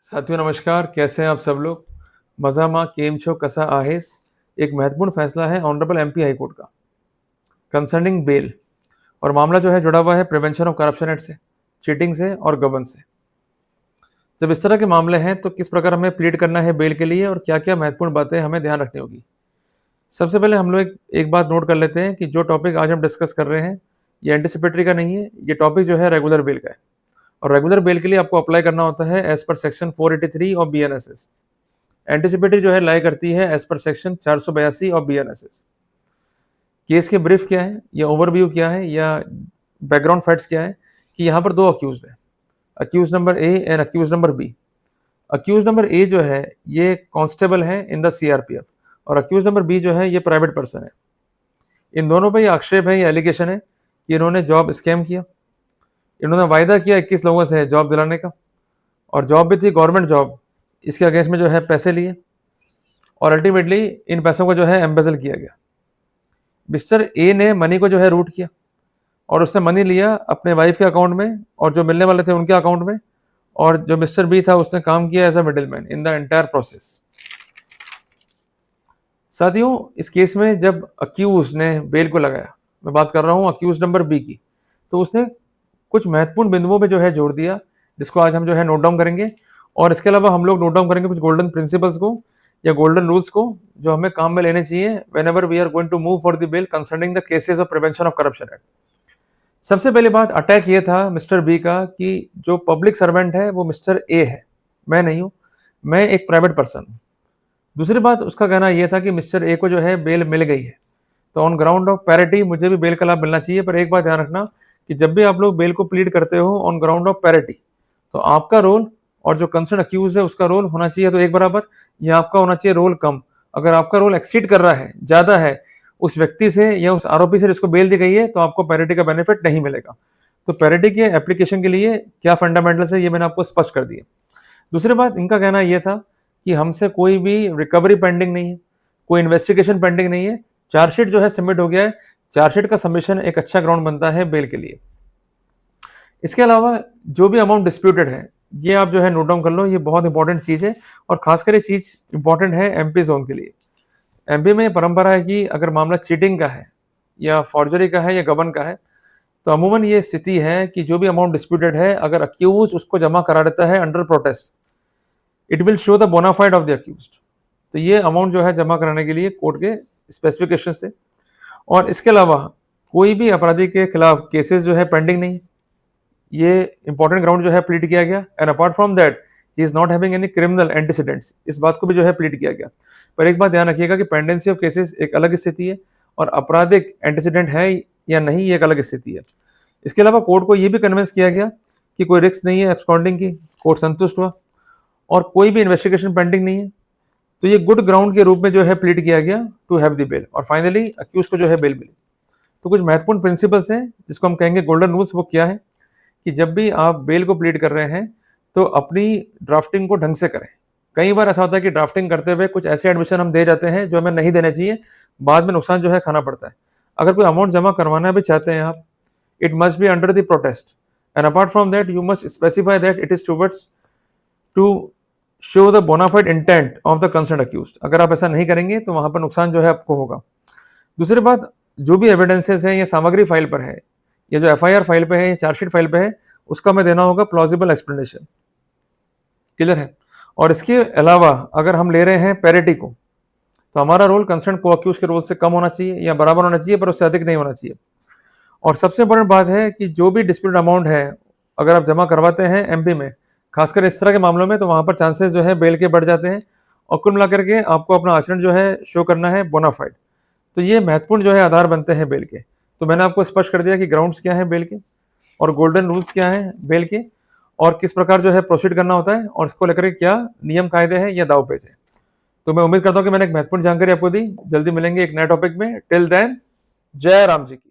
साथियों नमस्कार, कैसे हैं आप सब लोग? मज़ामा केम छो कसा आहेस? एक महत्वपूर्ण फैसला है ऑनरेबल एमपी हाई कोर्ट का कंसर्निंग बेल। और मामला जो है जुड़ा हुआ है प्रिवेंशन ऑफ करप्शन एक्ट से, चीटिंग से और गबन से। जब इस तरह के मामले हैं तो किस प्रकार हमें प्लीड करना है बेल के लिए और क्या-क्या महत्वपूर्ण बातें हमें ध्यान रखनी होगी। सबसे पहले हम लोग एक बात नोट कर लेते हैं कि जो टॉपिक आज हम डिस्कस कर रहे हैं, ये एंटिसिपेटरी का नहीं है, ये टॉपिक जो है रेगुलर बेल का है। और रेगुलर बेल के लिए आपको अप्लाई करना होता है as per section 483 of BNSS. Anticipatory जो है लाई करती है as per section 482 of BNSS. Case के ब्रीफ क्या है या ओवरव्यू क्या है या बैकग्राउंड फैक्ट्स क्या है कि यहाँ पर दो अक्यूज है, accuse number A and accuse number B. Accuse number A जो है ये कांस्टेबल है इन द सीआरपीएफ और अक्यूज नंबर बी जो है ये प्राइवेट पर्सन है। इन दोनों पे ये आक्षेप है, ये एलिगेशन है कि इन्होंने जॉब स्कैम किया। इन्होंने वायदा किया 21 लोगों से जॉब दिलाने का और जॉब भी थी गवर्नमेंट जॉब। इसके अगेंस्ट में जो है पैसे लिए और अल्टीमेटली इन पैसों को जो है एम्बेजल किया गया। मिस्टर ए ने मनी को जो है रूट किया और उसने मनी लिया अपने वाइफ के अकाउंट में और जो मिलने वाले थे उनके अकाउंट में, और जो मिस्टर बी था उसने काम किया as a middleman in the entire process. साथियों, इस केस में जब अक्यूज ने बेल को लगाया, मैं बात कर रहा हूं अक्यूज नंबर बी की, तो उसने कुछ महत्वपूर्ण बिंदुओं पे जो है जोर दिया, जिसको आज हम जो है नोट डाउन करेंगे। और इसके अलावा हम लोग नोट डाउन करेंगे कुछ गोल्डन प्रिंसिपल्स को या गोल्डन रूल्स को जो हमें काम में लेने चाहिए whenever we are going to move for the bill concerning the cases of prevention of corruption act. सबसे पहली बात, अटैक ये था मिस्टर बी का कि जो पब्लिक सर्वेंट है वो मिस्टर ए है, मैं नहीं हूं, मैं एक प्राइवेट पर्सन हूं। दूसरी बात, उसका कहना यह था कि मिस्टर ए को जो है बेल मिल गई है, तो ऑन ग्राउंड ऑफ पैरिटी मुझे भी बेल का लाभ मिलना चाहिए। पर एक बात ध्यान रखना कि जब भी आप लोग बेल को प्लीड करते हो ऑन ग्राउंड ऑफ पैरिटी, तो आपका रोल और जो कंसर्न अक्यूज है उसका रोल होना चाहिए तो एक बराबर, या आपका होना चाहिए रोल कम। अगर आपका रोल एक्सीड कर रहा है, ज्यादा है उस व्यक्ति से या उस आरोपी से जिसको बेल दी गई है, तो आपको पैरिटी का बेनिफिट नहीं मिलेगा। तो पैरिटी के एप्लीकेशन के लिए क्या फंडामेंटल्स है ये मैंने आपको स्पष्ट कर दिया। दूसरी बात, इनका कहना यह था कि हमसे कोई भी रिकवरी पेंडिंग नहीं है, कोई इन्वेस्टिगेशन पेंडिंग नहीं है, चार्जशीट जो है सबमिट हो गया है। चार्जशीट का सबमिशन एक अच्छा ग्राउंड बनता है बेल के लिए। इसके अलावा जो भी अमाउंट डिस्प्यूटेड है ये आप जो है नोट डाउन कर लो, ये बहुत इंपॉर्टेंट चीज है और खासकर ये चीज इंपॉर्टेंट है एमपी जोन के लिए। एमपी में परंपरा है कि अगर मामला चीटिंग का है या फॉर्जरी का है या गबन का है, तो अमूमन ये स्थिति है कि जो भी अमाउंट डिस्प्यूटेड है अगर अक्यूज उसको जमा करा देता है under protest, it will show the bona fide of the accused. तो ये अमाउंट जो है जमा कराने के लिए कोर्ट के स्पेसिफिकेशन थे। और इसके अलावा कोई भी अपराधी के खिलाफ केसेस जो है पेंडिंग नहीं, ये इंपॉर्टेंट ग्राउंड जो है प्लीड किया गया। And apart from that he is not having any criminal antecedents, इस बात को भी जो है प्लीड किया गया। पर एक बात ध्यान रखिएगा कि पेंडेंसी ऑफ केसेस एक अलग स्थिति है और आपराधिक एंटीसीडेंट है या नहीं ये एक अलग स्थिति है। इसके अलावा कोर्ट को ये भी कन्विंस किया गया कि कोई रिस्क नहीं है एब्सकॉन्डिंग की, कोर्ट संतुष्ट हुआ, और कोई भी इन्वेस्टिगेशन पेंडिंग नहीं है। तो ये गुड ग्राउंड के रूप में जो है प्लीड किया गया टू हैव द बेल, और फाइनली अक्यूज को जो है बेल मिली। तो कुछ महत्वपूर्ण प्रिंसिपल्स हैं जिसको हम कहेंगे गोल्डन रूल्स। वो क्या है कि जब भी आप बेल को प्लीड कर रहे हैं तो अपनी ड्राफ्टिंग को ढंग से करें। कई बार ऐसा होता है कि ड्राफ्टिंग करते हुए कुछ ऐसे एडमिशन हम दे जाते हैं जो हमें नहीं देने चाहिए, बाद में नुकसान जो है खाना पड़ता है। अगर कोई अमाउंट जमा करवाना भी चाहते हैं आप, it must be under the protest, and apart from that you must specify that it is towards to show the bona fide intent of the concern accused. अगर आप ऐसा नहीं करेंगे तो वहां पर नुकसान जो है आपको होगा। दूसरी बात, जो भी एविडेंसेस है या सामग्री फाइल पर है, ये जो एफआईआर फाइल पे है या चार्जशीट फाइल पे है, उसका हमें देना होगा प्लॉजिबल एक्सप्लेनेशन। क्लियर है? और इसके अलावा अगर हम ले रहे हैं पैरिटी को, तो हमारा रोल कंसर्न को अक्यूज के रोल से कम होना चाहिए या बराबर होना चाहिए, पर उससे अधिक नहीं होना चाहिए। और सबसे इंपॉर्टेंट बात है कि जो भी डिस्प्यूट अमाउंट है अगर आप जमा करवाते हैं एमपी में, खासकर इस तरह के मामलों में, तो वहां पर चांसेस जो है बेल के बढ़ जाते हैं और कुल मिलाकर के आपको अपना आचरण जो है शो करना है बोनाफाइड। तो ये महत्वपूर्ण जो है आधार बनते हैं बेल के। तो मैंने आपको स्पष्ट कर दिया कि ग्राउंड्स क्या है बेल के और गोल्डन रूल्स क्या है बेल के और किस प्रकार जो है प्रोसीड करना होता है और इसको लेकर के क्या नियम कायदे हैं या दाव पेच है। तो मैं उम्मीद करता हूँ कि मैंने एक महत्वपूर्ण जानकारी आपको दी। जल्दी मिलेंगे एक नए टॉपिक में। टिल देन, जय राम जी की।